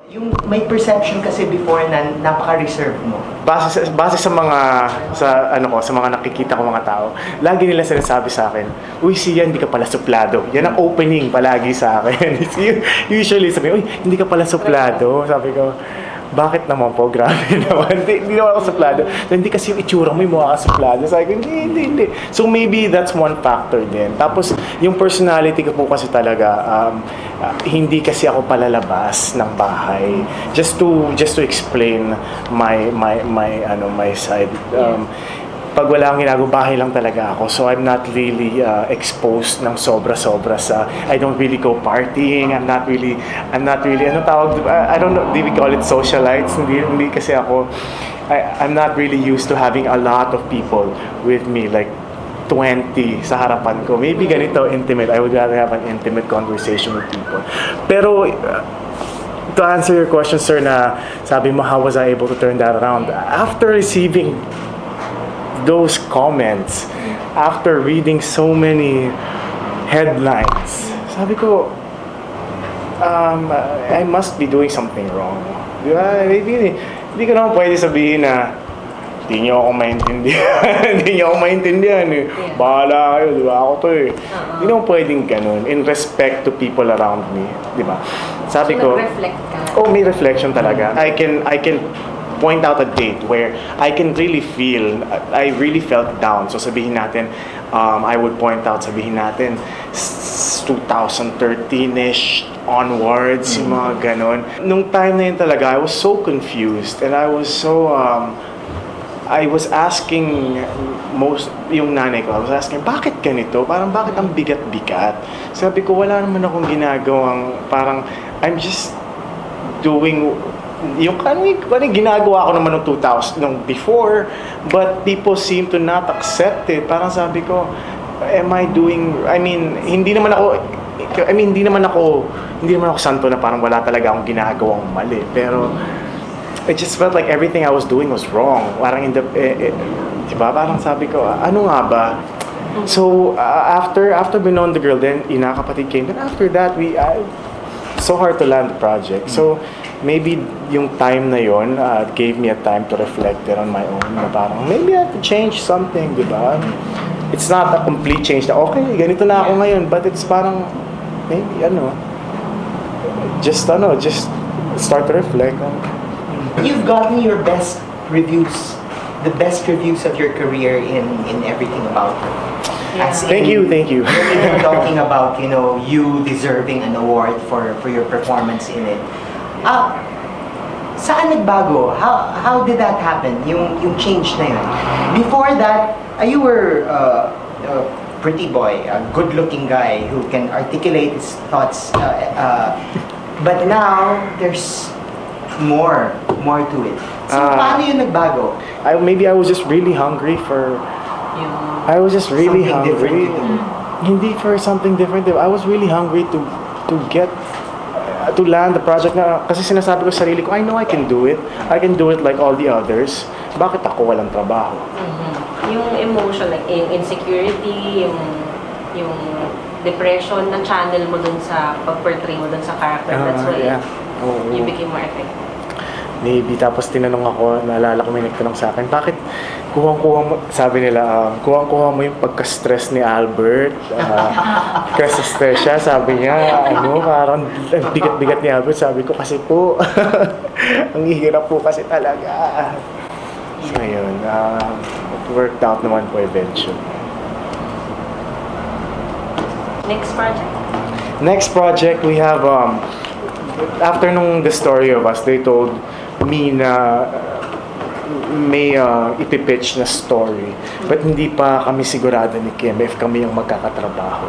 Yung may perception kasi before na napaka-reserve mo. Base sa mga sa mga nakikita ko mga tao, lagi nila sinasabi sa akin, "Uy, siya hindi ka pala suplado." Yan ang opening palagi sa akin. Usually sabi, "Uy, hindi ka pala suplado." Sabi ko, bakit naman po? Grabe naman. Hindi naman ako suplado. Hindi kasi yung itsura mo yung mukha ka suplado. Sabi ko, hindi. So maybe that's one factor din. Tapos, yung personality ko po kasi talaga, hindi kasi ako palalabas ng bahay. Just to explain my side. Pag wala akong ginagawa, bahay lang talaga ako. So I'm not really exposed ng sobra-sobra sa, I don't really go partying. I'm not really, ano tawag, I don't know, do we call it socialites? Hindi kasi ako, I'm not really used to having a lot of people with me, like 20 sa harapan ko. Maybe ganito, intimate. I would rather have an intimate conversation with people. Pero, to answer your question, sir, na sabi mo, how was I able to turn that around? After receiving those comments, after reading so many headlines, sabi ko, I must be doing something wrong. Di ba? Hindi ko naman pwede sabihin na hindi niyo ako maintindihan. Hindi niyo ako maintindihan eh. Bahala kayo, di ba? Ako to eh. Hindi naman pwedeng ganun. In respect to people around me. Di ba? Sabi ko, nag-reflect ka? Oh, may reflection talaga. I can point out a date where I can really feel, I really felt down. So sabihin natin, I would point out, sabihin natin, 2013-ish onwards, yung mga ganon. Nung time na yun talaga, I was so confused and I was so, I was asking yung nanay ko, I was asking, bakit ganito? Parang bakit ang bigat-bigat? Sabi ko, wala naman akong ginagawang, parang, I'm just doing yung ginagawa ko naman noong 2000 nung before, but people seem to not accept it. Parang sabi ko, hindi naman ako santo na parang wala talaga akong ginagawang mali, pero I just felt like everything I was doing was wrong. Parang diba? Parang sabi ko, ano nga ba? So after Beyond the Girl, then Ina Kapatid came. Then after that, so hard to land the project. So maybe yung time na yon gave me a time to reflect there on my own. Na parang maybe I have to change something, di ba? It's not a complete change na okay, ganito na ako ngayon, but it's parang maybe just start to reflect. You've gotten your best reviews, the best reviews of your career in everything about it. Yeah. Thank you. We're talking about, you deserving an award for your performance in it. Saan nagbago? How did that happen? Yung change na yun. Before that, you were a pretty boy, a good-looking guy who can articulate his thoughts. But now, there's more to it. So, paano yun nagbago? Maybe I was just really hungry for... I was just really hungry. Hindi for something different. I was really hungry to land the project na, kasi sinasabi ko sa sarili ko, I know I can do it. I can do it like all the others. Bakit ako walang trabaho? Yung emotion, like yung insecurity, yung depression na channel mo dun sa pag-portray mo dun sa character. That's why you became more effective. Maybe. Tapos tinanong ako, naalala ko may nagtanong sa akin, bakit kuhang-kuha mo, sabi nila, kuhang-kuha mo yung pagka-stress ni Albert. Kasi stress siya, sabi niya, parang bigat-bigat ni Albert. Sabi ko, kasi po, ang hirap po kasi talaga. So yun, it worked out naman po eventually. Next project, we have, after nung The Story of Us, they told me na may ipipitch na story, but hindi pa kami sigurado ni Kim if kami yung magkakatrabaho.